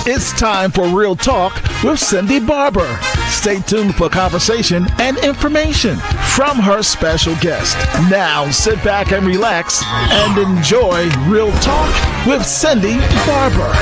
It's time for Real Talk with Cindy Barber. Stay tuned for conversation and information from her special guest. Now sit back and relax and enjoy Real Talk with Cindy Barber.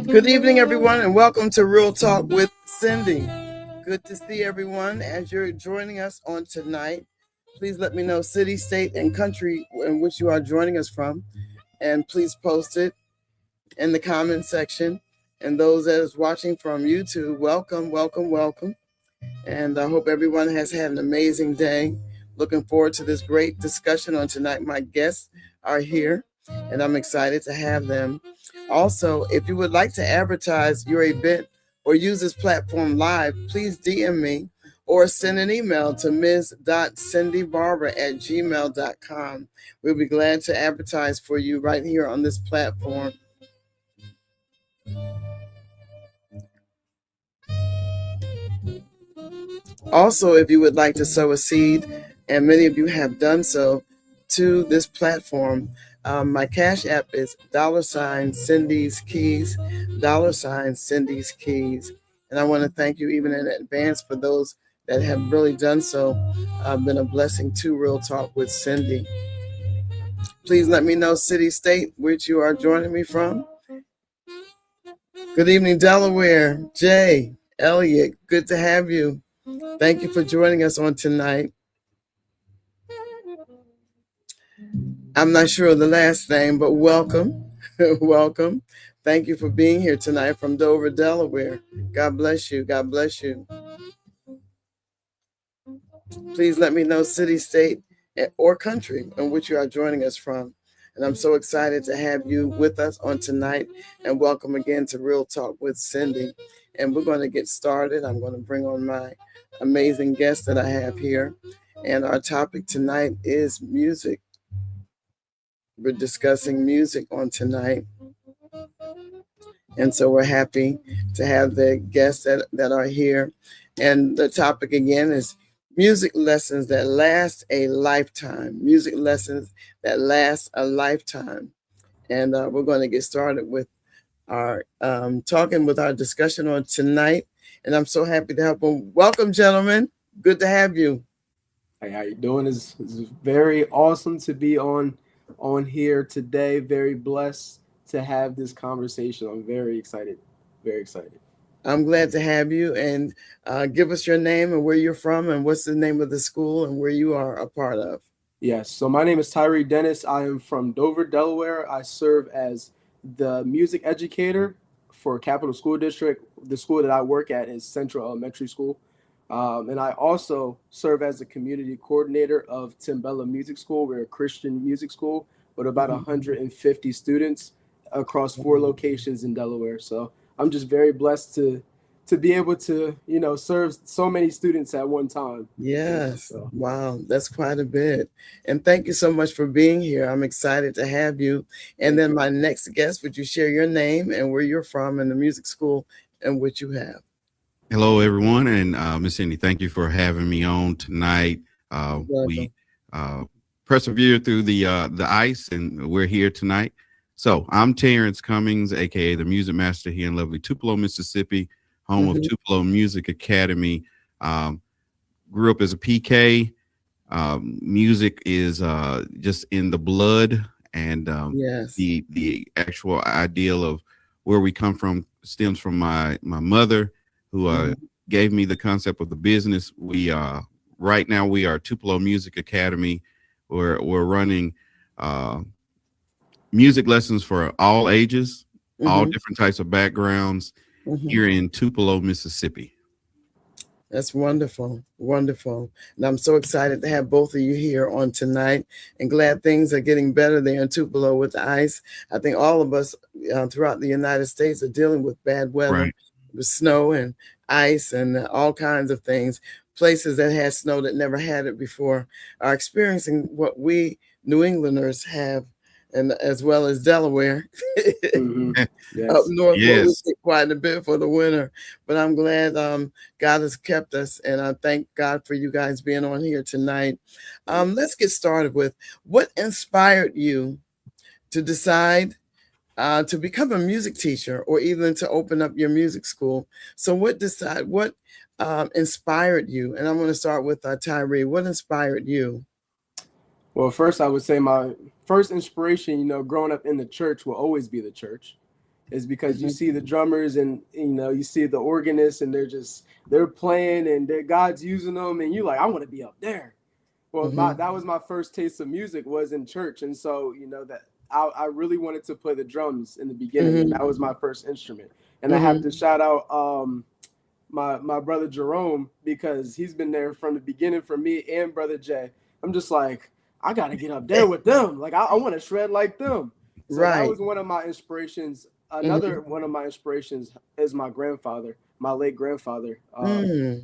Good evening, everyone, and welcome to Real Talk with Cindy. Good to see everyone as you're joining us on tonight. Please let me know city, state, and country in which you are joining us from, and please post it in the comment section. And those that is watching from YouTube, welcome, welcome, welcome. And I hope everyone has had an amazing day. Looking forward to this great discussion on tonight. My guests are here, and I'm excited to have them. Also, if you would like to advertise your event or use this platform live, please DM me or send an email to ms.cindybarber@gmail.com. We'll be glad to advertise for you right here on this platform. Also, if you would like to sow a seed, and many of you have done so, to this platform, my Cash App is $Cindy's Keys, $Cindy's Keys. And I want to thank you even in advance for those that have really done so. Been a blessing to Real Talk with Cindy. Please let me know city, state, which you are joining me from. Good evening, Delaware. Jay, Elliot, good to have you. Thank you for joining us on tonight. I'm not sure of the last name, but welcome. Welcome. Thank you for being here tonight from Dover, Delaware. God bless you. God bless you. Please let me know city, state, or country in which you are joining us from. And I'm so excited to have you with us on tonight. And welcome again to Real Talk with Cindy. And we're going to get started. I'm going to bring on my amazing guest that I have here. And our topic tonight is music. We're discussing music on tonight. And so we're happy to have the guests that are here. And the topic again is music lessons that last a lifetime. Music lessons that last a lifetime. And we're going to get started with our talking with our discussion on tonight. And I'm so happy to have them. Welcome, gentlemen. Good to have you. Hey, how you doing? It's very awesome to be on here today. Very blessed to have this conversation. I'm very excited. Very excited. I'm glad to have you. And give us your name and where you're from and what's the name of the school and where you are a part of. Yes. So my name is Tyree Dennis. I am from Dover, Delaware. I serve as the music educator for Capital School District. The school that I work at is Central Elementary School. And I also serve as the community coordinator of Timbella Music School. We're a Christian music school with about 150 students across 4 locations in Delaware. So I'm just very blessed to be able to, serve so many students at one time. Yes. So. Wow. That's quite a bit. And thank you so much for being here. I'm excited to have you. And then my next guest, would you share your name and where you're from and the music school in which you have? Hello, everyone. And Miss Cindy, thank you for having me on tonight. We persevered through the ice and we're here tonight. So I'm Terrence Cummings, aka the music master here in lovely Tupelo, Mississippi, home of Tupelo Music Academy. Grew up as a PK. Music is just in the blood, and the actual ideal of where we come from stems from my mother, who gave me the concept of the business. We right now we are Tupelo Music Academy. We're running music lessons for all ages, all different types of backgrounds here in Tupelo, Mississippi. That's wonderful. Wonderful. And I'm so excited to have both of you here on tonight, and glad things are getting better there in Tupelo with the ice. I think all of us throughout the United States are dealing with bad weather, Right. with snow and ice and all kinds of things. Places that had snow that never had it before are experiencing what we New Englanders have, and as well as Delaware. Yes. Up north, where we Yes. get quite a bit for the winter. But I'm glad God has kept us, and I thank God for you guys being on here tonight. Let's get started with what inspired you to decide to become a music teacher, or even to open up your music school. So what inspired you? And I'm going to start with Tyree. What inspired you? Well, first I would say my first inspiration, growing up in the church, will always be the church. Is because you see the drummers and you see the organists, and they're playing, and God's using them, and you're like, I want to be up there. Well, that was my first taste of music, was in church, and so that I really wanted to play the drums in the beginning, and that was my first instrument. And I have to shout out my brother Jerome, because he's been there from the beginning for me, and brother Jay. I'm just like, I got to get up there with them. Like, I want to shred like them. So that was one of my inspirations. Another one of my inspirations is my grandfather, my late grandfather.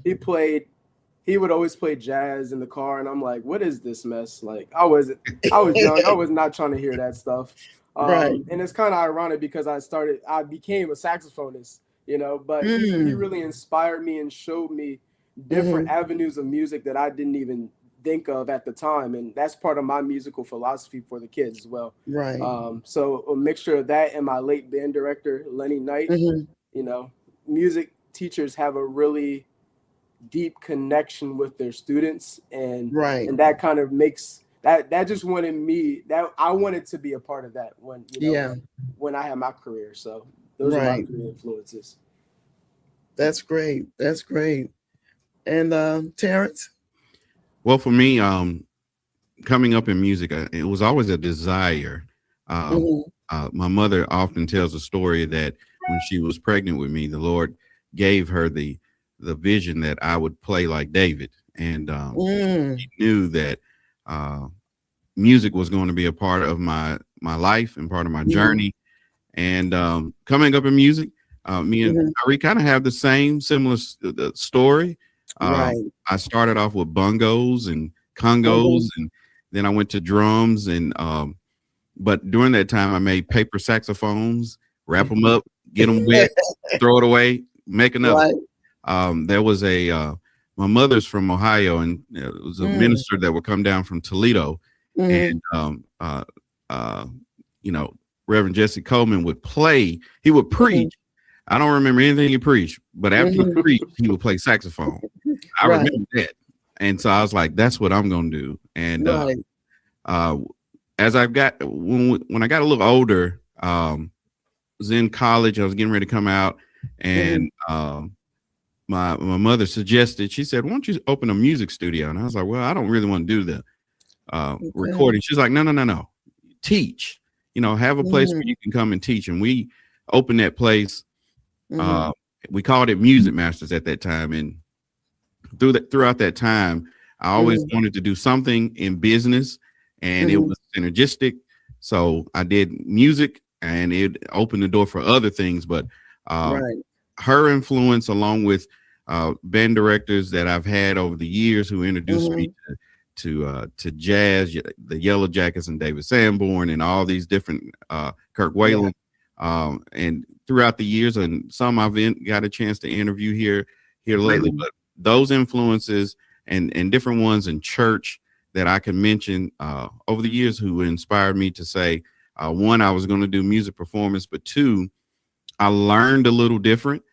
He would always play jazz in the car, and I'm like, what is this mess? Like, I was young. I was not trying to hear that stuff. And it's kind of ironic because I became a saxophonist, but he really inspired me and showed me different avenues of music that I didn't even think of at the time, and that's part of my musical philosophy for the kids as well. Right. So a mixture of that and my late band director, Lenny Knight. Music teachers have a really deep connection with their students, and that kind of makes that just wanted me, that I wanted to be a part of that when I had my career. So those are my three influences. That's great. That's great. And Terrence? Well, for me, coming up in music, it was always a desire. My mother often tells a story that when she was pregnant with me, the Lord gave her the vision that I would play like David, and she knew that music was going to be a part of my life and part of my journey. And coming up in music, me and Tyree kind of have the similar story. I started off with bongos and congos, and then I went to drums, and but during that time I made paper saxophones, wrap them up, get them wet, throw it away, make another. There was my mother's from Ohio, and it was a minister that would come down from Toledo, and Reverend Jesse Coleman would play. He would preach. I don't remember anything he preached, but after he preached, he would play saxophone. I remember that. And so I was like, that's what I'm going to do. And as I got, when I got a little older, was in college, I was getting ready to come out, and my mother suggested, she said, why don't you open a music studio? And I was like, well, I don't really want to do the recording. She's like, no. Teach, have a place where you can come and teach. And we opened that place. We called it Music Masters at that time. And throughout that time, I always wanted to do something in business, and it was synergistic. So I did music, and it opened the door for other things. But her influence, along with band directors that I've had over the years who introduced me to jazz, the Yellow Jackets and David Sanborn and all these different Kirk Whalen, and throughout the years, and some I've got a chance to interview here lately. But those influences and different ones in church that I can mention over the years who inspired me to say, one, I was going to do music performance, but two, I learned a little different.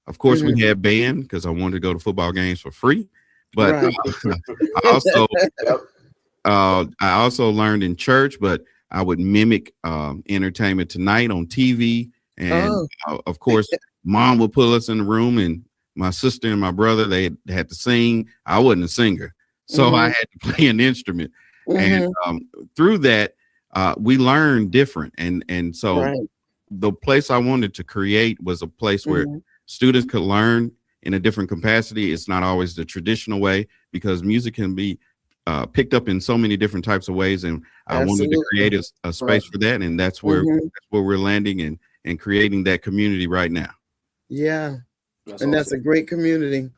Of course, we had band because I wanted to go to football games for free. But I also learned in church, but I would mimic Entertainment Tonight on TV And of course, mom would put us in the room, and my sister and my brother, they had to sing. I wasn't a singer, so I had to play an instrument. And through that, we learned different. And so the place I wanted to create was a place where students could learn in a different capacity. It's not always the traditional way, because music can be picked up in so many different types of ways. And I wanted to create a space for that. And that's where we're landing and creating that community right now. Yeah. That's a great community.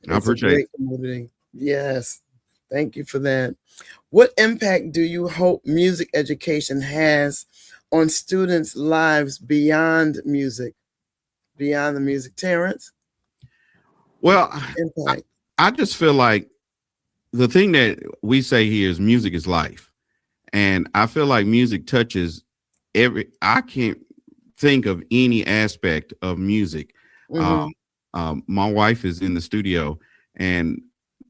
I appreciate it. Yes. Thank you for that. What impact do you hope music education has on students' lives beyond the music? Terrence? Well, I just feel like the thing that we say here is music is life. And I feel like music touches I can't think of any aspect of music. My wife is in the studio, and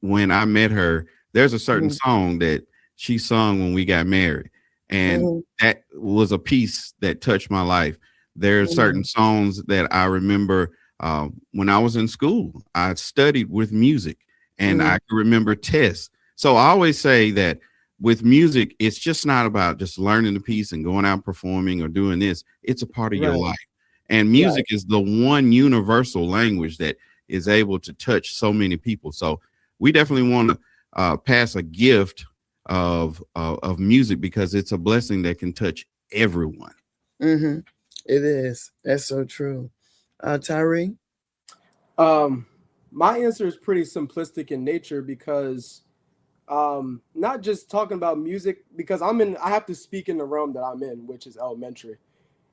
when I met her, there's a certain song that she sung when we got married, and that was a piece that touched my life. There are certain songs that I remember when I was in school. I studied with music, and I can remember tests. So I always say that with music, it's just not about just learning the piece and going out performing or doing this. It's a part of your life. And music is the one universal language that is able to touch so many people. So we definitely want to pass a gift of music, because it's a blessing that can touch everyone. It is. That's so true. Tyree? My answer is pretty simplistic in nature, because not just talking about music, because I have to speak in the realm that I'm in, which is elementary.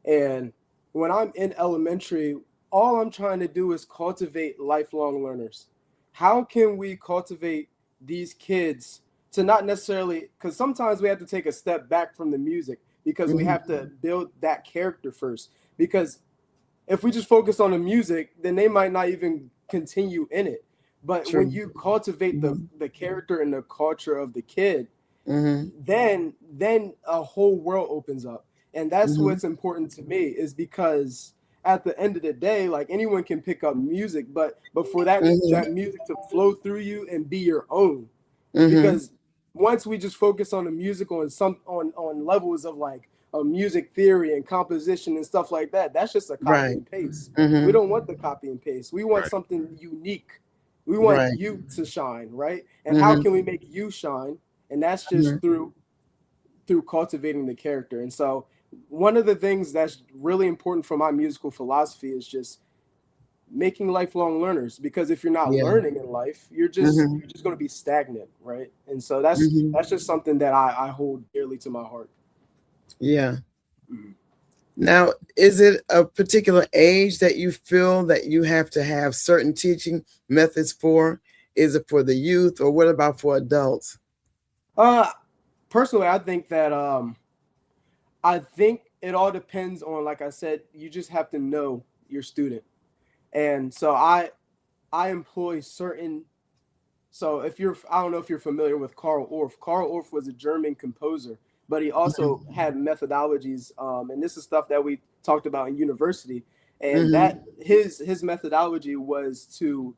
And when I'm in elementary, all I'm trying to do is cultivate lifelong learners. How can we cultivate these kids to not necessarily, because sometimes we have to take a step back from the music, because we have to build that character first. Because if we just focus on the music, then they might not even continue in it. But when you cultivate the character and the culture of the kid, then a whole world opens up. And that's what's important to me, is because at the end of the day, like, anyone can pick up music, but for that music to flow through you and be your own. Because once we just focus on the music on levels of like a music theory and composition and stuff like that, that's just a copy and paste. We don't want the copy and paste. We want something unique. We want you to shine, right? And how can we make you shine? And that's just through cultivating the character. And so one of the things that's really important for my musical philosophy is just making lifelong learners, because if you're not learning in life, you're just going to be stagnant, right? And so that's just something that I hold dearly to my heart. Yeah. Now, is it a particular age that you feel that you have to have certain teaching methods for? Is it for the youth, or what about for adults? Personally, I think that it all depends on, like I said, you just have to know your student. And so I employ certain. So I don't know if you're familiar with Karl Orff. Karl Orff was a German composer, but he also had methodologies, and this is stuff that we talked about in university. And that his methodology was to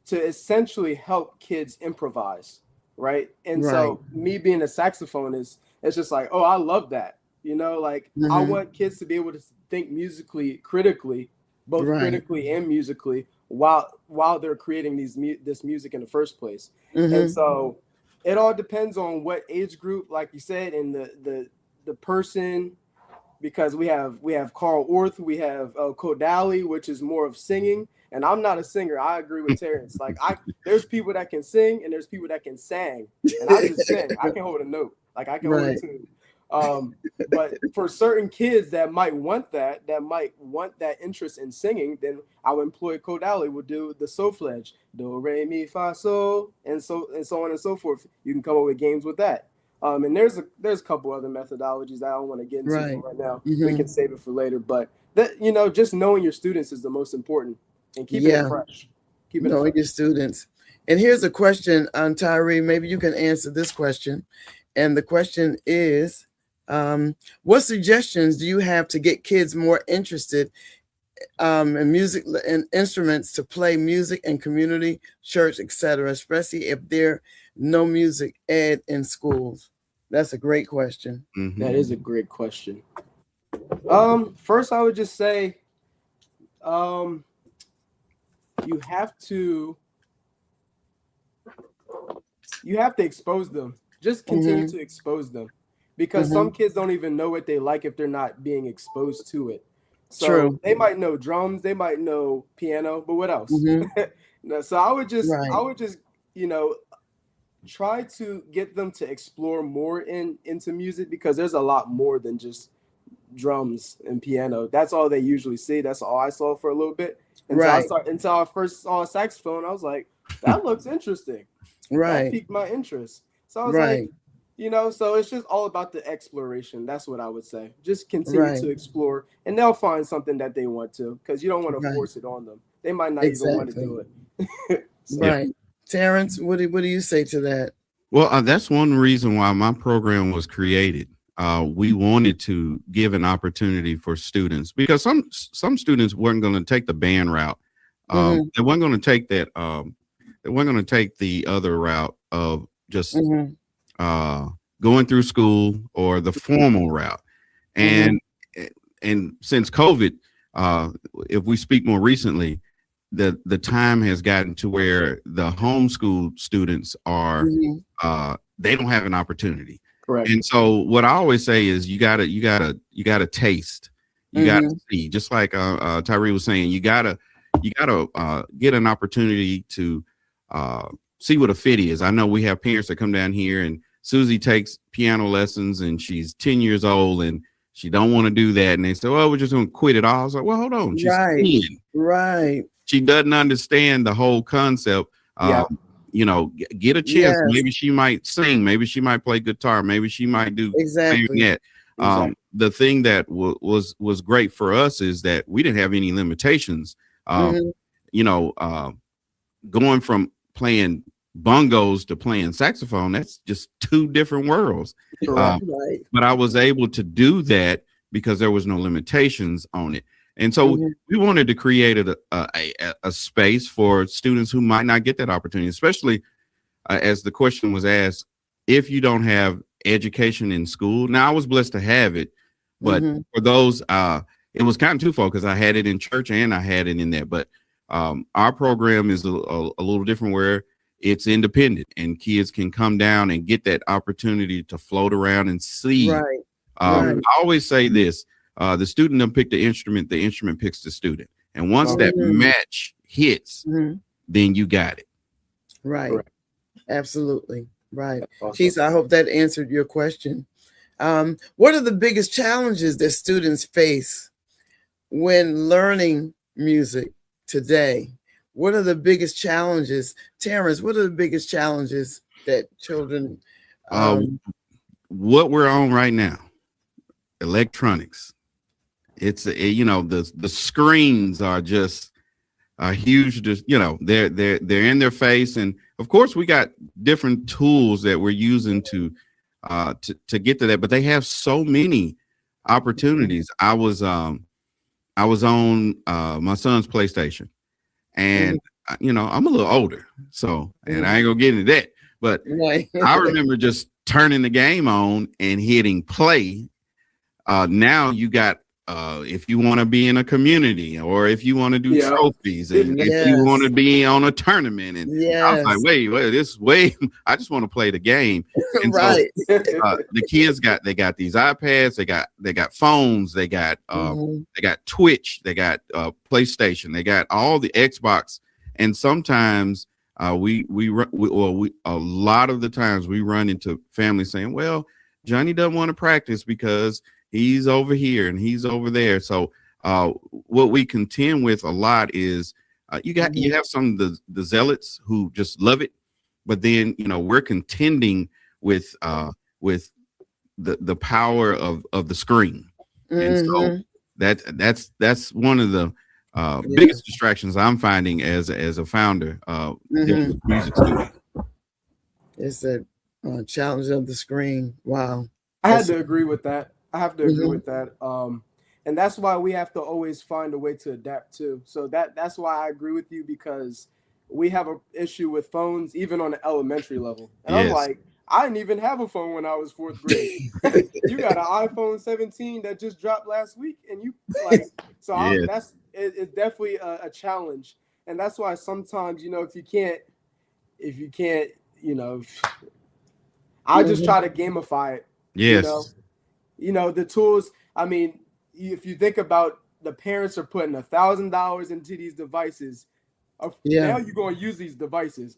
essentially help kids improvise, right? And so me being a saxophonist, it's just like, oh, I love that. Like, I want kids to be able to think musically, critically, both critically and musically, while they're creating this music in the first place. And so it all depends on what age group, like you said, and the person, because we have Karl Orff, we have Kodali, which is more of singing, and I'm not a singer. I agree with Terrence. Like, there's people that can sing and there's people that can sing, and I just sing. I can hold a note, like I can hold a tune. But for certain kids that might want that interest in singing, then I would employ Kodali, would do the solfege, do re mi fa sol, and so on and so forth. You can come up with games with that. And there's a couple other methodologies that I don't want to get into right now. We can save it for later. But that, just knowing your students is the most important, and keeping it fresh. Knowing your students. And here's a question on Tyree. Maybe you can answer this question. And the question is, What suggestions do you have to get kids more interested in music and instruments to play music in community, church, etc., especially if there no music ed in schools? That's a great question. Mhm. That is a great question. First I would just say, you have to expose them. Just continue to expose them, because some kids don't even know what they like if they're not being exposed to it. So True. they might know drums, they might know piano, but what else? So I would just try to get them to explore more into music, because there's a lot more than just drums and piano. That's all they usually see. That's all I saw for a little bit until I first saw a saxophone. I was like, that looks interesting. That piqued my interest. So I was like, so it's just all about the exploration. That's what I would say. Just continue to explore, and they'll find something that they want to, because you don't want to force it on them. They might not even want to do it. Right. Terrence, what do you say to that? Well, that's one reason why my program was created. We wanted to give an opportunity for students, because some students weren't going to take the band route. They weren't going to take that. They weren't going to take the other route of just going through school, or the formal route. And since COVID, if we speak more recently, the time has gotten to where the homeschool students are they don't have an opportunity. Correct. And so what I always say is you gotta taste, you gotta see, just like Tyree was saying, you gotta get an opportunity to see what a fit is. I know we have parents that come down here, and Susie takes piano lessons and she's 10 years old and she don't want to do that, and they say, well, we're just gonna quit it all. I was like, well, hold on, she's 10. Right. She doesn't understand the whole concept. Get a chance. Yes. Maybe she might sing. Maybe she might play guitar. Maybe she might do clarinet. The thing that was great for us is that we didn't have any limitations. Going from playing bongos to playing saxophone, that's just two different worlds. But I was able to do that because there was no limitations on it. And so we wanted to create a space for students who might not get that opportunity, especially as the question was asked, if you don't have education in school. Now, I was blessed to have it, but for those, it was kind of twofold, because I had it in church and I had it in there. But our program is a little different, where it's independent and kids can come down and get that opportunity to float around and see. I always say this. The student doesn't pick the instrument picks the student. And once that match hits, then you got it. Right. Correct. Absolutely. Right. Awesome. Keith, I hope that answered your question. What are the biggest challenges that students face when learning music today? What are the biggest challenges? Terrence, what are the biggest challenges that children... what we're on right now, electronics. It's the screens are just huge. Just they're in their face, and of course we got different tools that we're using to get to that. But they have so many opportunities. I was on my son's PlayStation, and I'm a little older, so and I ain't gonna get into that. But I remember just turning the game on and hitting play. Now you got. If you want to be in a community, or if you want to do trophies, and if you want to be on a tournament, and I was like, wait, this way, I just want to play the game. And so the kids got these iPads, they got phones, they got Twitch, they got PlayStation, they got all the Xbox, and sometimes we a lot of the times we run into families saying, well, Johnny doesn't want to practice because he's over here and he's over there. So what we contend with a lot is you have some of the zealots who just love it, but then we're contending with the power of the screen, and so that's one of the biggest distractions I'm finding as a founder music student. It's a challenge of the screen. Wow. I had to agree with that. I have to agree Mhm. with that. And that's why we have to always find a way to adapt too. So that's why I agree with you, because we have an issue with phones even on the elementary level. And I'm Yes. like, I didn't even have a phone when I was fourth grade. You got an iPhone 17 that just dropped last week, and you like so. Yes. It's definitely a challenge, and that's why sometimes if you can't, you know, I just Mhm. try to gamify it. You know, Yes. the tools. I mean, if you think about, the parents are putting $1,000 into these devices. Yeah. Now you're going to use these devices,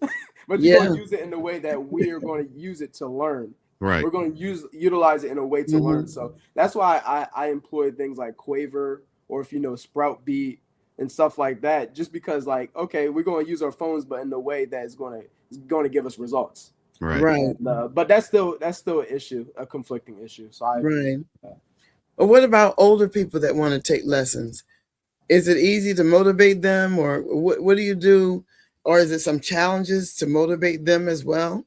but you're going Yeah. to use it in the way that we are going to use it to learn. Right. We're going to utilize it in a way to learn. Mhm. So that's why I employ things like Quaver, or if you know Sprout Beat and stuff like that, just because, like, okay, we're going to use our phones, but in the way that is going to give us results. Right. Right. And but that's still an issue, a conflicting issue. So I agree. Right. Or what about older people that want to take lessons? Is it easy to motivate them, or what do you do? Or is it some challenges to motivate them as well?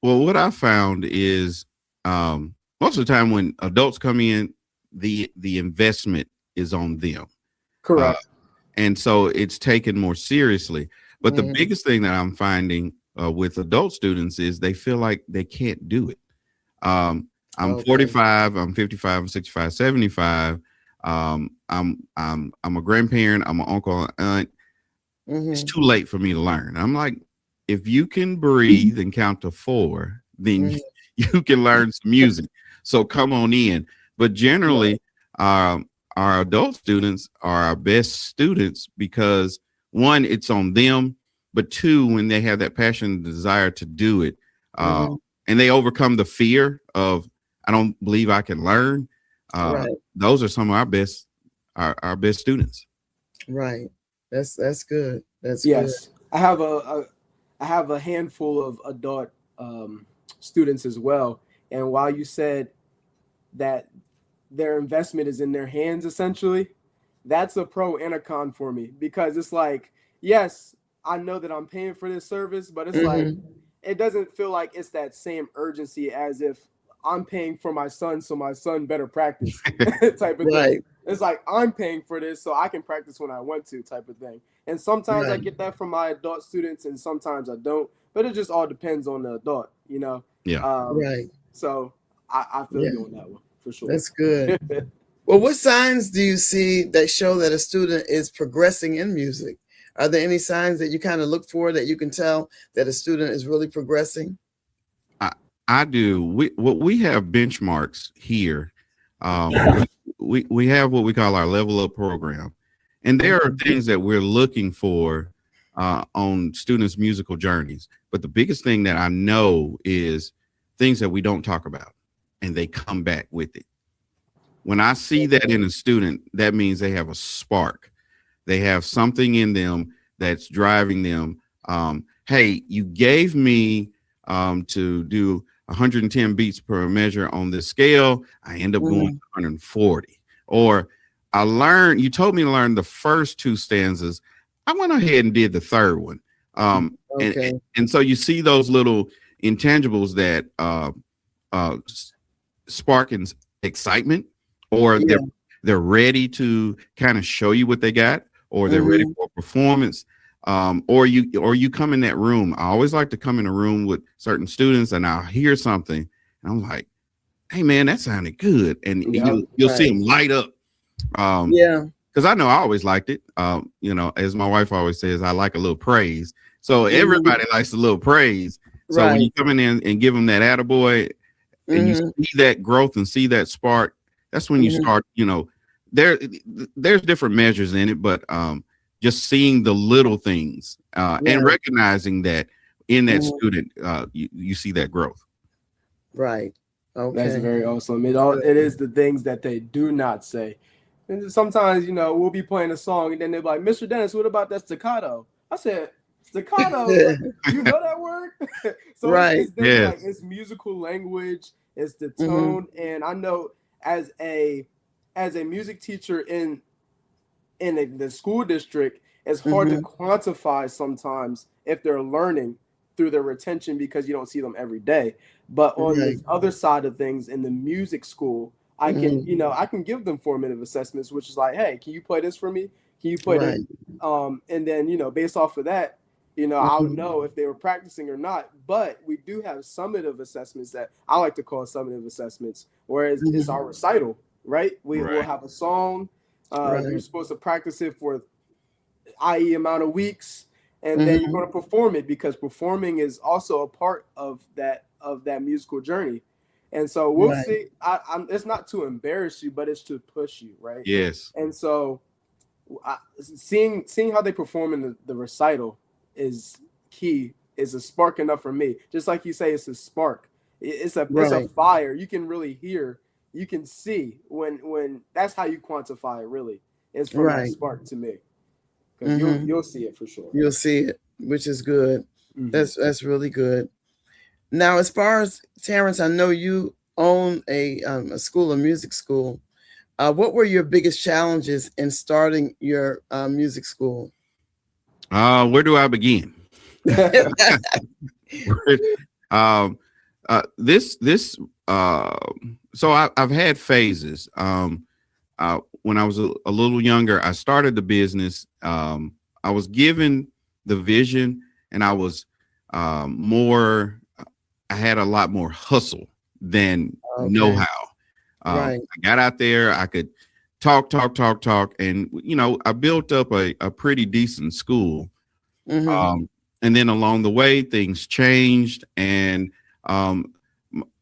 Well, what I found is most of the time when adults come in, the investment is on them. Uh, Correct. and so it's taken more seriously. But the Mhm. biggest thing that I'm finding with adult students is they feel like they can't do it. I'm Okay. 45, I'm 55, I'm 65, 75. I'm a grandparent, I'm an uncle, aunt. It's Mhm. too late for me to learn. I'm like, if you can breathe and count to 4, then Mhm. you can learn some music. So come on in. But Right. generally, our adult students are our best students because, one, it's on them, but two, when they have that passion and desire to do it, uh, Mhm. and they overcome the fear of, I don't believe I can learn. Right. Those are some of our best students. Right. That's good. That's good. Yes, I have a handful of adult students as well. And while you said that their investment is in their hands, essentially, that's a pro and a con for me, because it's like, yes, I know that I'm paying for this service, but it's like, Mhm. it doesn't feel like it's that same urgency as if I'm paying for my son, so my son better practice type of thing. Right. It's like, I'm paying for this so I can practice when I want to type of thing. And sometimes I Right. get that from my adult students, and sometimes I don't. But it just all depends on the adult. Yeah. Um, Right. so I feel Yeah. you on that one for sure. That's good. Well, what signs do you see that show that a student is progressing in music? Are there any signs that you kind of look for that you can tell that a student is really progressing? I, I do. We have benchmarks here. We have what we call our level up program, and there are Mhm. things that we're looking for on students' musical journeys. But the biggest thing that I know is things that we don't talk about, and they come back with it. When I see that Okay. in a student, that means they have a spark. They have something in them that's driving them. Hey, you gave me to do 110 beats per measure on this scale. I end up going to Mhm. 140. Or you told me to learn the first 2 stanzas. I went ahead and did the third one. And, Okay. and so you see those little intangibles that uh, spark excitement, or Yeah. they're ready to kind of show you what they got, or they're ready Mhm. for a performance. Or you come in that room. I always like to come in a room with certain students, and I'll hear something, and I'm like, "Hey, man, that sounded good," and Yep. you'll see Right. them light up. Yeah. Because I know I always liked it. As my wife always says, I like a little praise. So Mhm. everybody likes a little praise. So when you Right. come in and give them that attaboy, and you Mhm. see that growth and see that spark, that's when you Mhm. start, there there's different measures in it, but just seeing the little things and Right. recognizing that in that Mhm. student, you see that growth. Right. That's Okay. very awesome. Good. It is the things that they do not say. And sometimes, we'll be playing a song, and then they're like, "Mr. Dennis, what about that staccato?" I said, "Staccato? Like, you know that word?" So Right. it's things like, Yes. it's musical language, it's the Mhm. tone, and I know as a music teacher in the school district, it's hard to Mhm. quantify sometimes if they're learning through their retention, because you don't see them every day. But on Right. the other side of things, in the music school, I can, Mhm. I can give them formative assessments, which is like, hey, can you play this for me? Can you play this? Right. And then, based off of that, I'll Mhm. know if they were practicing or not. But we do have summative assessments that I like to call summative assessments, whereas it's Mhm. our recital, right? We will Right. have a song. You're Right. supposed to practice it for i.e. amount of weeks, and then you're Mhm. going to perform it, because performing is also a part of that musical journey. And so we'll Right. see. It's not to embarrass you, but it's to push you, right? Yes. And so seeing how they perform in the recital is key, is a spark enough for me. Just like you say, it's a spark. It's a Right. fire. You can really hear, you can see when that's how you quantify it. Really, is from that Right. spark to me, because you'll Mhm. you'll see it for sure. You'll see it, which is good. Hmm. That's really good. Now, as far as Terrence, I know you own a school, a music school. What were your biggest challenges in starting your music school? Where do I begin? um, this so I've had phases. When I was a little younger, I started the business. I was given the vision, and I was more. I had a lot more hustle than know Okay. how. Right. I got out there. I could talk, and I built up a pretty decent school. Mm-hmm. And then along the way, things changed, and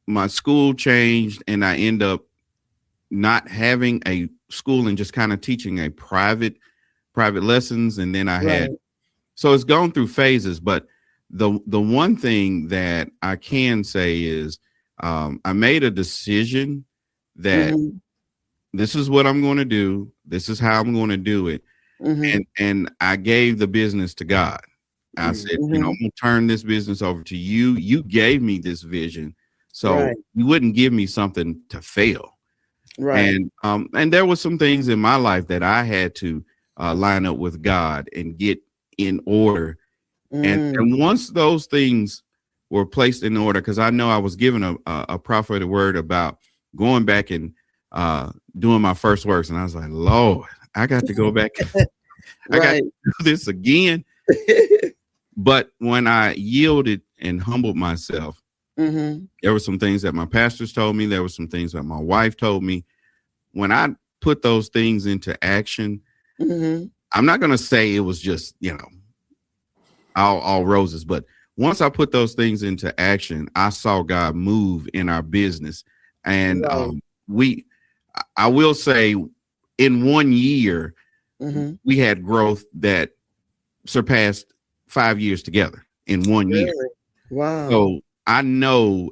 my school changed, and I end up not having a school and just kind of teaching a private lessons. And then I had, Right. so it's gone through phases. But the one thing that I can say is I made a decision that Mm-hmm. this is what I'm going to do. This is how I'm going to do it. Mm-hmm. And I gave the business to God. I said, I'm Mm-hmm. going to turn this business over to you. You gave me this vision, so Right. you wouldn't give me something to fail. Right. And there were some things in my life that I had to line up with God and get in order. Mm. And once those things were placed in order, because I know I was given a prophetic word about going back and doing my first works, and I was like, Lord, I got to go back. I got Right. to do this again. But when I yielded and humbled myself, Mm-hmm. there were some things that my pastors told me. There were some things that my wife told me. When I put those things into action, Mm-hmm. I'm not going to say it was just, all roses, but once I put those things into action, I saw God move in our business. And Right. I will say, in 1 year, Mm-hmm. we had growth that surpassed 5 years together in 1 year. Really? Wow. So I know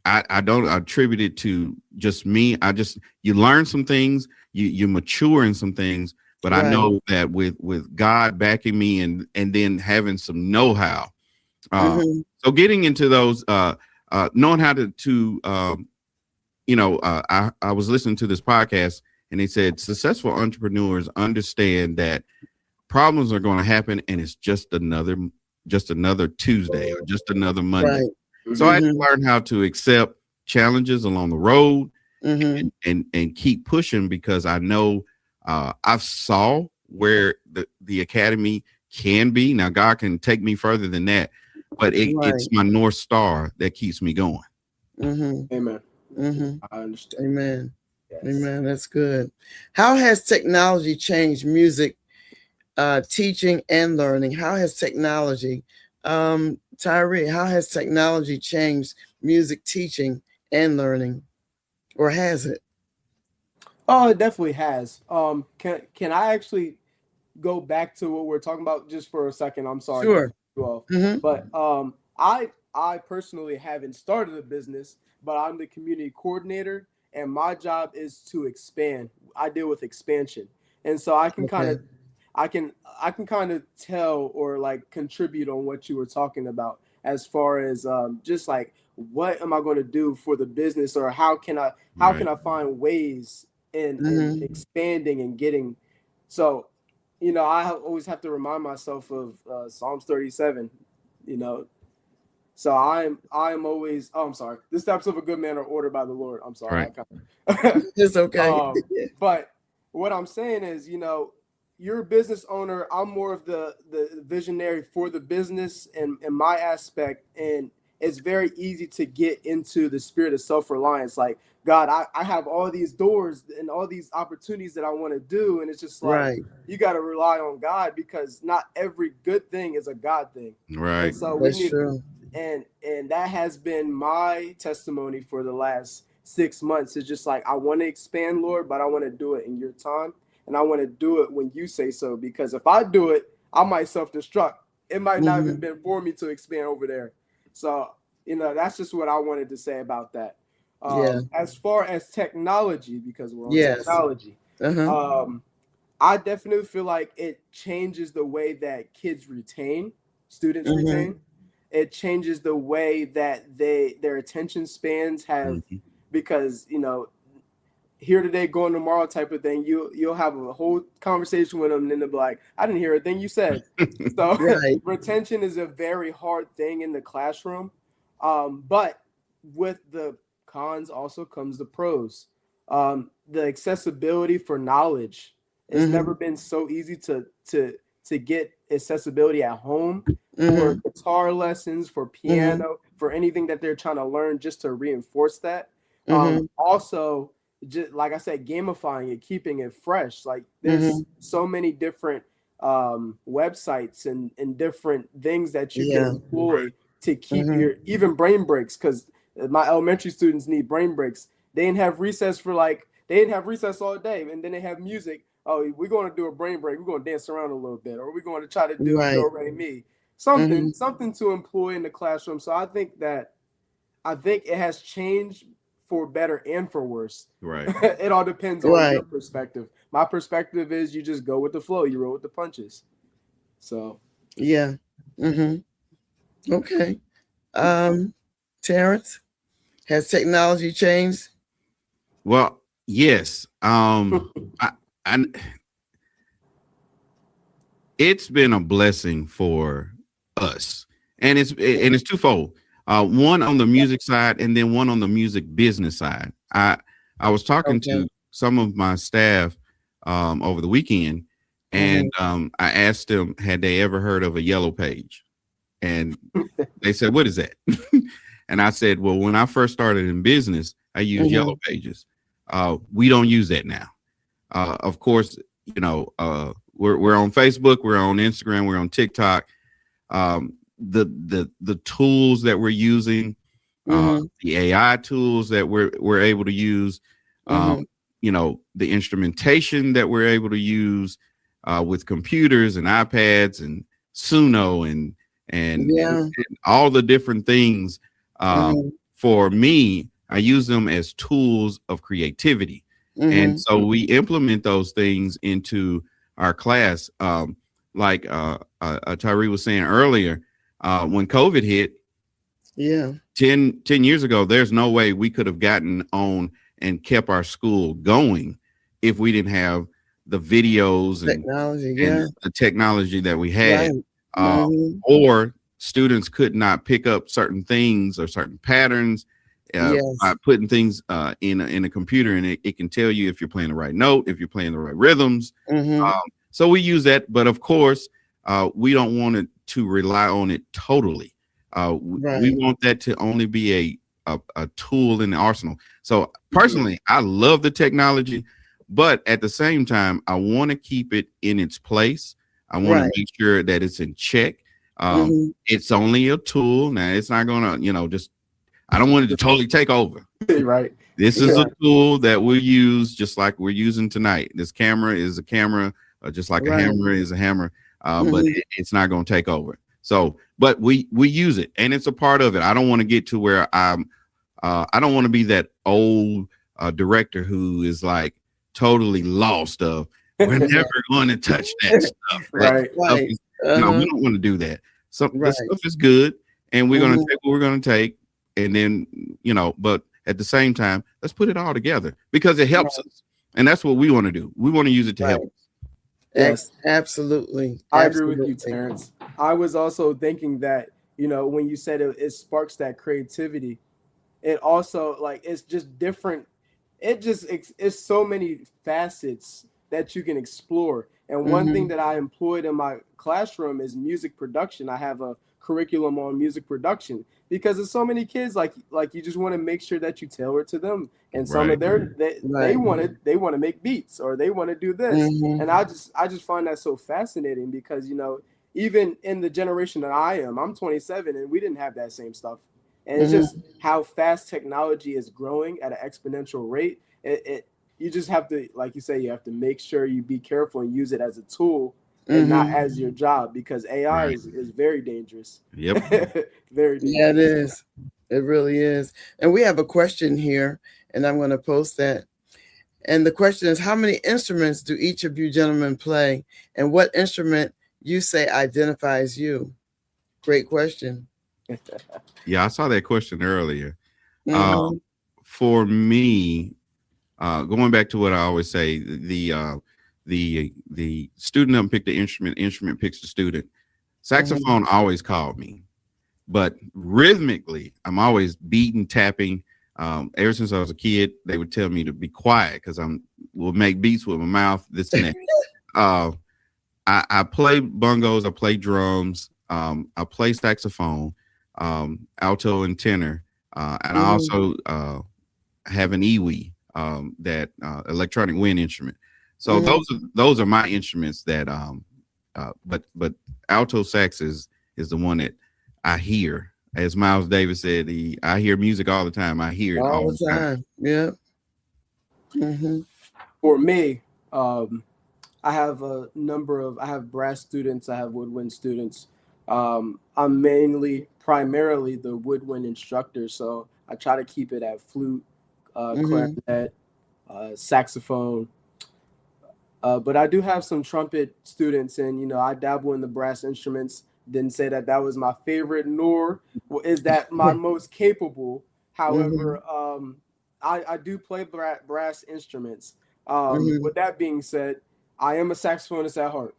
I don't attribute it to just me. You learn some things, you mature in some things, but I Right. know that with God backing me and then having some know-how. Mm-hmm. So getting into those, knowing how I was listening to this podcast, and they said successful entrepreneurs understand that problems are going to happen, and it's just another Tuesday or just another Monday. Right. So I had to Mm-hmm. learn how to accept challenges along the road Mm-hmm. and keep pushing, because I know I've saw where the academy can be. Now God can take me further than that, but it's Right. my North Star that keeps me going. Mm-hmm. Amen. Mm-hmm. I understand. Amen. Yes. Amen. That's good. How has technology changed music teaching and learning? How has technology, Tyree, how has technology changed music teaching and learning? Or has it? Oh, it definitely has. Can I actually go back to what we're talking about just for a second? I'm sorry to cut Sure. you off, Mm-hmm. but I personally haven't started a business, but I'm the community coordinator, and my job is to expand. I deal with expansion, and so Okay. I can kind of tell or like contribute on what you were talking about, as far as just like what am I going to do for the business, or how can Right. I find ways in Mm-hmm. expanding and getting. So I always have to remind myself of Psalms 37. You know, So I'm always. Oh, I'm sorry. The steps of a good man are ordered by the Lord. I'm sorry. Right. It's okay. But what I'm saying is, you're a business owner. I'm more of the visionary for the business and my aspect. And it's very easy to get into the spirit of self-reliance. Like, God, I have all these doors and all these opportunities that I want to do. And it's just like, you got to rely on God, because not every good thing is a God thing. Right. And so That's true. And that has been my testimony for the last 6 months. It's just like, I want to expand, Lord, but I want to do it in your time. And I want to do it when you say so, because if I do it, I might self-destruct. It might not have been for me to expand over there. So, that's just what I wanted to say about that. As far as technology, because we're on technology, I definitely feel like it changes the way that kids retain, students retain. It changes the way that their attention spans have, because, here today, going tomorrow type of thing, you'll have a whole conversation with them, and then they'll be like, I didn't hear a thing you said. So retention is a very hard thing in the classroom. But with the cons also comes the pros. The accessibility for knowledge. It's never been so easy to get accessibility at home for guitar lessons, for piano, for anything that they're trying to learn, just to reinforce that. Also, just like I said, gamifying it, keeping it fresh. Like, there's so many different websites and different things that you can employ to keep your, even brain breaks, because my elementary students need brain breaks. They didn't have recess all day, and then they have music. Oh, we're going to do a brain break. We're going to dance around a little bit, or we're going to try to do do re mi. Something to employ in the classroom. So I think it has changed for better and for worse. Right. It all depends on your perspective. My perspective is you just go with the flow. You roll with the punches. So. Yeah. Okay. Terrence, has technology changed? Well, yes. It's been a blessing for us, and it's twofold. One on the music side, and then one on the music business side. I was talking to some of my staff over the weekend, and I asked them, had they ever heard of a yellow page? And they said, what is that? And I said, well, when I first started in business, I used yellow pages. We don't use that now. Of course, we're on Facebook, we're on Instagram, we're on TikTok. The tools that we're using, the AI tools that we're able to use, the instrumentation that we're able to use with computers and iPads and Suno and all the different things. For me, I use them as tools of creativity. And so we implement those things into our class. Like Tyree was saying earlier, when COVID hit, 10 years ago, there's no way we could have gotten on and kept our school going if we didn't have the videos and the technology that we had. Or students could not pick up certain things or certain patterns by putting things in a computer, and it can tell you if you're playing the right note, if you're playing the right rhythms. So we use that, but of course, we don't want it to rely on it totally. We want that to only be a tool in the arsenal. So personally, I love the technology, but at the same time, I want to keep it in its place. I want to make sure that it's in check. It's only a tool. Now, it's not gonna, I don't want it to totally take over. Right. This is a tool that we use just like we're using tonight. This camera is a camera, just like a hammer is a hammer, but it's not going to take over. So, but we use it, and it's a part of it. I don't want to get to where I don't want to be that old director who is like totally lost of, we're never going to touch that stuff. Right. No, we don't want to do that. So the stuff is good, and we're going to take what we're going to take. And then, but at the same time, let's put it all together because it helps us. And that's what we want to do. We want to use it to help us. Yes, absolutely. I agree with you, Terrence. I was also thinking that, when you said it sparks that creativity, it also like it's just different. It's so many facets that you can explore. And one thing that I employed in my classroom is music production. I have a curriculum on music production because there's so many kids like you just want to make sure that you tailor to them. And some of they want to make beats or they want to do this. And I just find that so fascinating because even in the generation that I'm 27 and we didn't have that same stuff. And it's just how fast technology is growing at an exponential rate. You just have to, like you say, you have to make sure you be careful and use it as a tool and not as your job because AI is very dangerous. Yep. Very dangerous. Yeah, it is. It really is. And we have a question here, and I'm going to post that. And the question is, how many instruments do each of you gentlemen play? And what instrument you say identifies you? Great question. Yeah, I saw that question earlier. For me, going back to what I always say, the student doesn't pick the instrument picks the student. Saxophone always called me, but rhythmically, I'm always beating, tapping. Ever since I was a kid, they would tell me to be quiet because will make beats with my mouth, this and that. I play bongos, I play drums, I play saxophone, alto and tenor, and I also have an EWI, that electronic wind instrument. So those are my instruments that but alto sax is the one that I hear. As Miles Davis said, I hear music all the time. I hear it all the time. Yeah. For me, I have I have brass students, I have woodwind students. I'm primarily the woodwind instructor, so I try to keep it at flute, clarinet, saxophone. But I do have some trumpet students, and I dabble in the brass instruments. Didn't say that was my favorite, nor is that my most capable. However, I do play brass instruments. With that being said, I am a saxophonist at heart.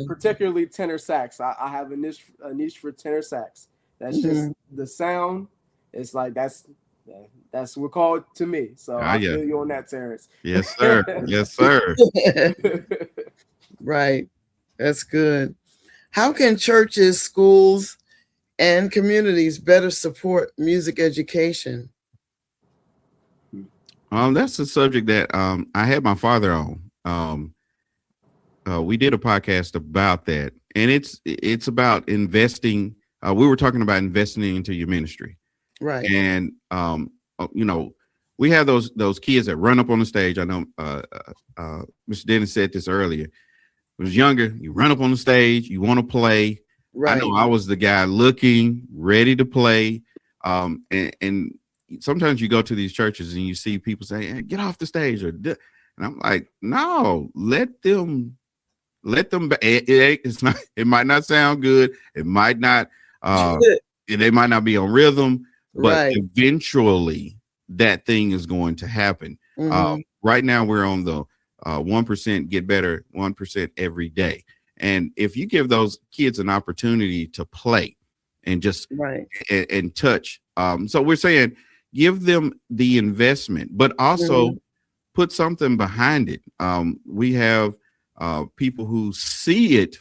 Particularly tenor sax. I have a niche for tenor sax. That's just the sound. It's like that's what called to me. So I feel you on that, Terrence. Yes, sir. Yes, sir. Right. That's good. How can churches, schools, and communities better support music education? That's a subject that I had my father on. We did a podcast about that, and it's about investing. We were talking about investing into your ministry, right? And we have those kids that run up on the stage. I know Mr. Dennis said this earlier. When I was younger, you run up on the stage, you want to play. Right. I know I was the guy looking, ready to play. And sometimes you go to these churches and you see people say, hey, get off the stage. And I'm like, no, let them. It might not sound good. It might not, they might not be on rhythm, but eventually that thing is going to happen. Right now we're on the 1% get better, 1% every day. And if you give those kids an opportunity to play and just and touch, so we're saying give them the investment, but also put something behind it. We have people who see it,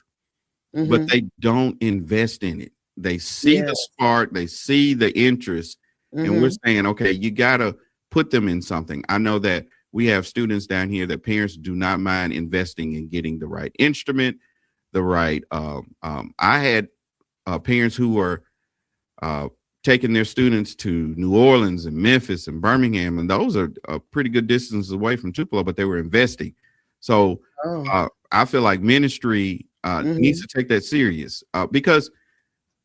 but they don't invest in it. They see the spark, they see the interest, and we're saying, okay, you got to put them in something. I know that we have students down here that parents do not mind investing in getting the right instrument, the right. I had parents who were taking their students to New Orleans and Memphis and Birmingham, and those are a pretty good distance away from Tupelo, but they were investing. So I feel like ministry needs to take that serious because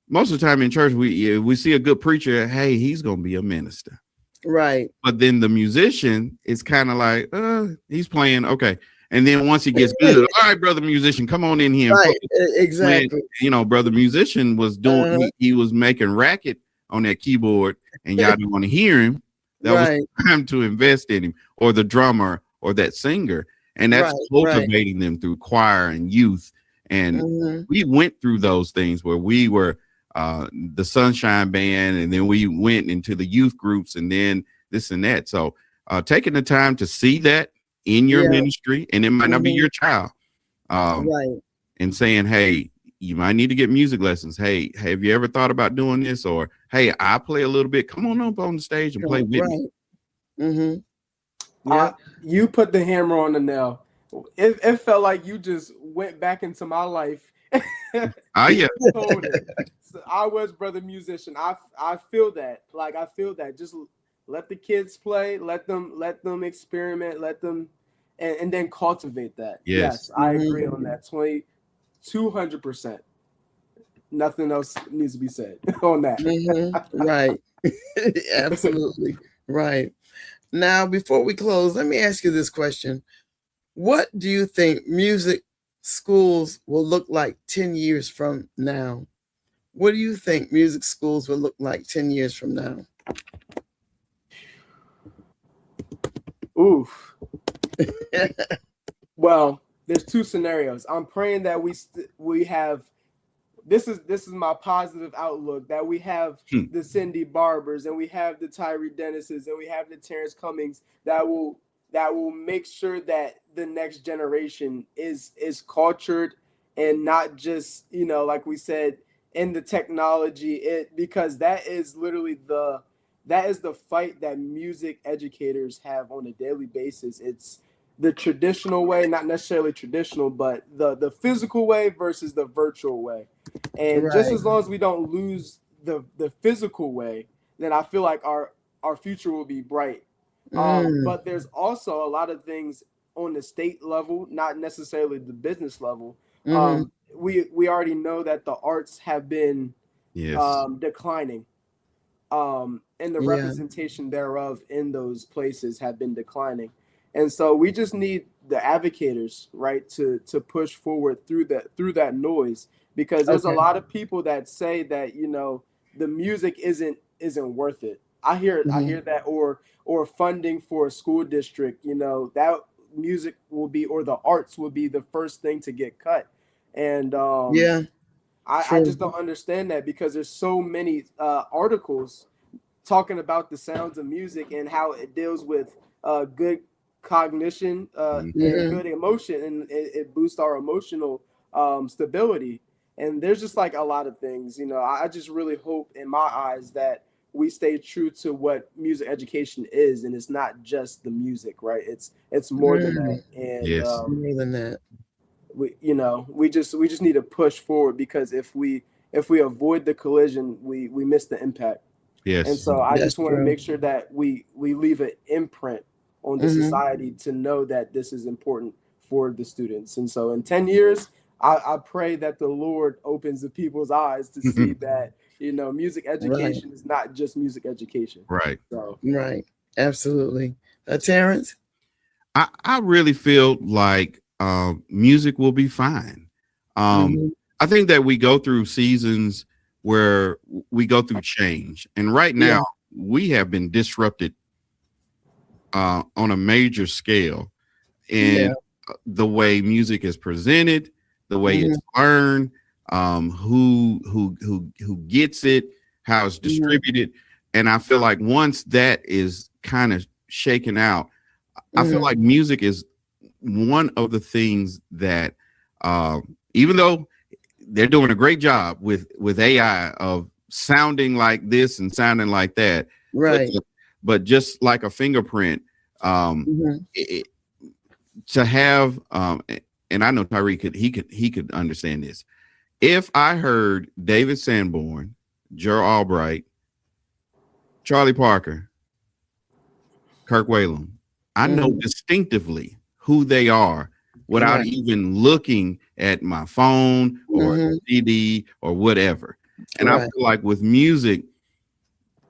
most of the time in church, we see a good preacher. Hey, he's going to be a minister. Right. But then the musician is kind of like, he's playing. Okay. And then once he gets good, all right, brother musician, come on in here. Right. Exactly. When, brother musician was doing, he was making racket on that keyboard and y'all didn't want to hear him. That was time to invest in him, or the drummer or that singer. And that's cultivating them through choir and youth And we went through those things where we were the Sunshine Band, and then we went into the youth groups, and then this and that. So taking the time to see that in your ministry, and it might not be your child, and saying, hey, you might need to get music lessons. Hey, have you ever thought about doing this? Or, hey, I play a little bit. Come on up on the stage and play with me. You put the hammer on the nail. It felt like you just went back into my life. Yeah. So I was brother musician. I feel that. Like, I feel that. Just let the kids play. Let them experiment. Let them, and then cultivate that. Yes, I agree on that. 200%. Nothing else needs to be said on that. Right. Absolutely. Right. Now, before we close, let me ask you this question. What do you think music schools will look like 10 years from now? What do you think music schools will look like 10 years from now? Oof. Well, there's two scenarios. I'm praying that we have. This is my positive outlook, that we have the Cindy Barbers, and we have the Tyree Dennises, and we have the Terrence Cummings that will make sure that the next generation is cultured, and not just, like we said, in the technology, because that is literally the fight that music educators have on a daily basis. It's the traditional way, not necessarily traditional, but the physical way versus the virtual way. And just as long as we don't lose the physical way, then I feel like our future will be bright. But there's also a lot of things on the state level, not necessarily the business level. We already know that the arts have been declining. And the representation thereof in those places have been declining. And so we just need the advocators, right, to push forward through that noise, because there's a lot of people that say that, the music isn't worth it. I hear that, or funding for a school district, that music will be, or the arts will be the first thing to get cut. And I just don't understand that, because there's so many articles talking about the sounds of music and how it deals with good cognition and good emotion, and it boosts our emotional stability. And there's just like a lot of things, I just really hope, in my eyes, that we stay true to what music education is, and it's not just the music, right? It's more than that. And more than that. We just need to push forward, because if we avoid the collision, we miss the impact. Yes. And so I just want to make sure that we leave an imprint on the society to know that this is important for the students. And so in 10 years, I pray that the Lord opens the people's eyes to see that, music education is not just music education. Right. So. Right. Absolutely. Terrence? I really feel like music will be fine. I think that we go through seasons where we go through change. And right now we have been disrupted on a major scale in the way music is presented, the way it's learned, who gets it, how it's distributed. And I feel like once that is kind of shaken out, I feel like music is one of the things that, even though they're doing a great job with AI of sounding like this and sounding like that, but just like a fingerprint, to have, and I know Tyree could understand this. If I heard David Sanborn, Joe Albright, Charlie Parker, Kirk Whalum, I know distinctively who they are without even looking at my phone or CD or whatever. And I feel like with music,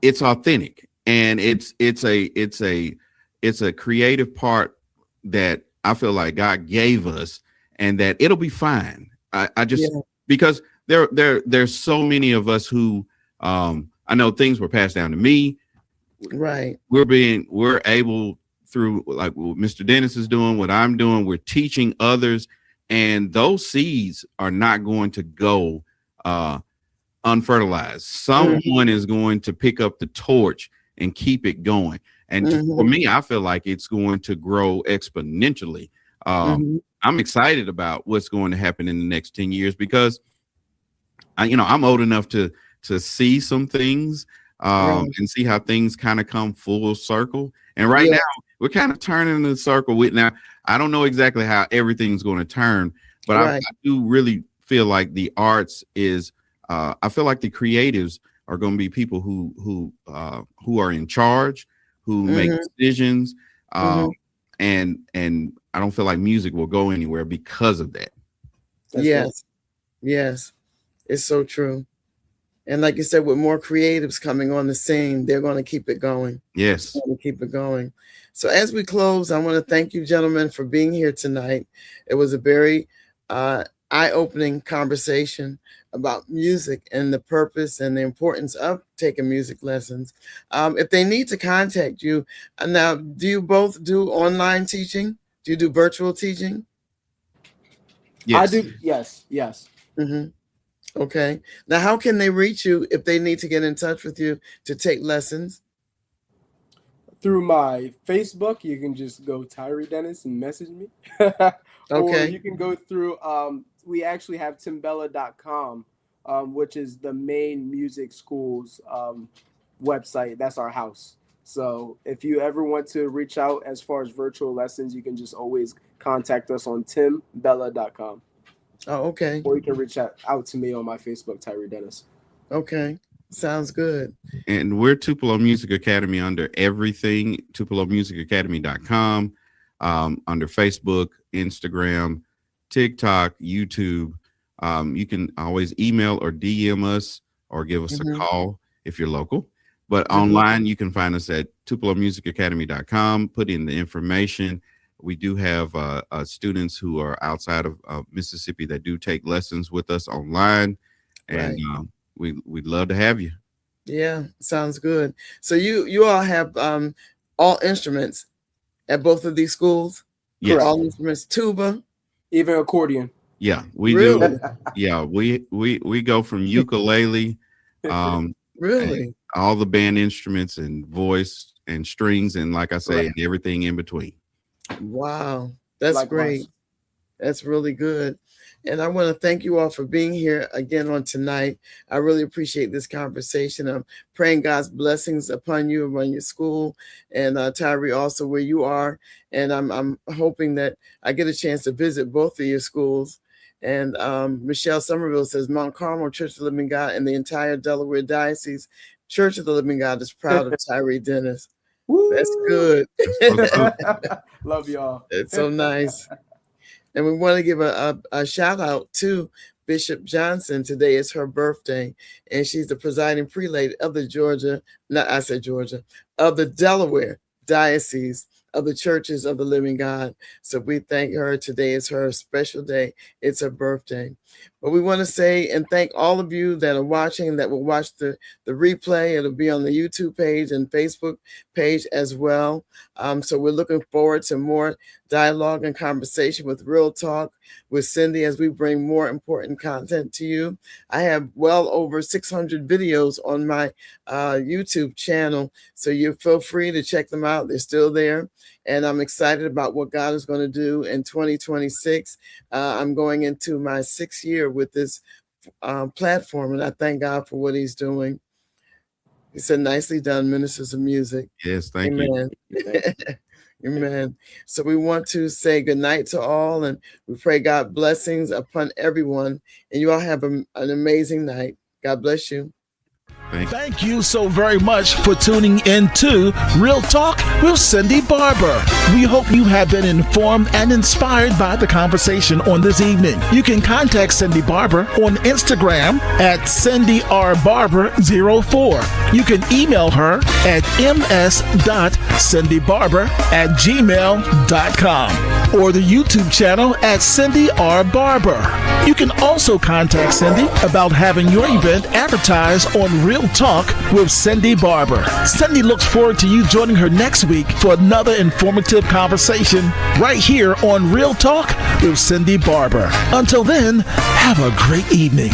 it's authentic, and it's a creative part that I feel like God gave us, and that it'll be fine. I just because there's so many of us who I know things were passed down to me. Right. We're able, through like what Mr. Dennis is doing, what I'm doing, we're teaching others, and those seeds are not going to go unfertilized. Someone is going to pick up the torch and keep it going. And for me, I feel like it's going to grow exponentially. I'm excited about what's going to happen in the next 10 years because I'm old enough to see some things and see how things kind of come full circle. And right now we're kind of turning the circle with now. I don't know exactly how everything's going to turn, but I do really feel like the arts is I feel like the creatives are going to be people who are in charge, who make decisions. And I don't feel like music will go anywhere because of that. Yes, it's so true. And like you said, with more creatives coming on the scene, they're going to keep it going. Yes. They're going to keep it going. So as we close, I want to thank you, gentlemen, for being here tonight. It was a very eye-opening conversation about music and the purpose and the importance of taking music lessons. If they need to contact you, now, do you both do online teaching? Do you do virtual teaching? Yes. I do. Yes. Okay. Now, how can they reach you if they need to get in touch with you to take lessons? Through my Facebook, you can just go Tyree Dennis and message me. Or you can go through, we actually have timbella.com, which is the main music school's website. That's our house. So if you ever want to reach out as far as virtual lessons, you can just always contact us on timbella.com. Oh, okay. Or you can reach out to me on my Facebook, Tyree Dennis. Okay. Sounds good. And we're Tupelo Music Academy under everything, tupelomusicacademy.com, under Facebook, Instagram, TikTok, YouTube. You can always email or DM us or give us a call if you're local. But online, you can find us at tupelomusicacademy.com. Put in the information. We do have students who are outside of Mississippi that do take lessons with us online, and we'd love to have you. Yeah, sounds good. So you all have all instruments at both of these schools? Yes. All instruments, tuba, even accordion. Yeah, we do. Yeah, we go from ukulele, really, all the band instruments and voice and strings, and like I say, and everything in between. Wow, that's great. That's really good. And I want to thank you all for being here again on tonight. I really appreciate this conversation. I'm praying God's blessings upon you, upon your school, and Tyree also where you are. And I'm hoping that I get a chance to visit both of your schools. And Michelle Somerville says Mount Carmel Church of the Living God and the entire Delaware Diocese Church of the Living God is proud of Tyree Dennis. Woo! That's good. Love y'all. It's so nice. And we want to give a shout out to Bishop Johnson. Today is her birthday, and she's the presiding prelate of the of the Delaware Diocese of the Churches of the Living God. So we thank her. Today is her special day. It's her birthday. But we want to say and thank all of you that are watching, that will watch the replay. It'll be on the YouTube page and Facebook page as well. So we're looking forward to more dialogue and conversation with Real Talk with Cindy as we bring more important content to you. I have well over 600 videos on my YouTube channel, so you feel free to check them out. They're still there, and I'm excited about what God is going to do in 2026. I'm going into my 6th year with this platform, and I thank God for what he's doing. He said, nicely done, ministers of music. Yes, thank you. Amen. So we want to say good night to all, and we pray God blessings upon everyone, and you all have an amazing night. God bless you. Thank you so very much for tuning in to Real Talk with Cindy Barber. We hope you have been informed and inspired by the conversation on this evening. You can contact Cindy Barber on Instagram at CindyRBarber04. You can email her at ms.cindybarber@gmail.com or the YouTube channel at Cindy R. Barber. You can also contact Cindy about having your event advertised on Real Real Talk with Cindy Barber. Cindy looks forward to you joining her next week for another informative conversation right here on Real Talk with Cindy Barber. Until then, have a great evening.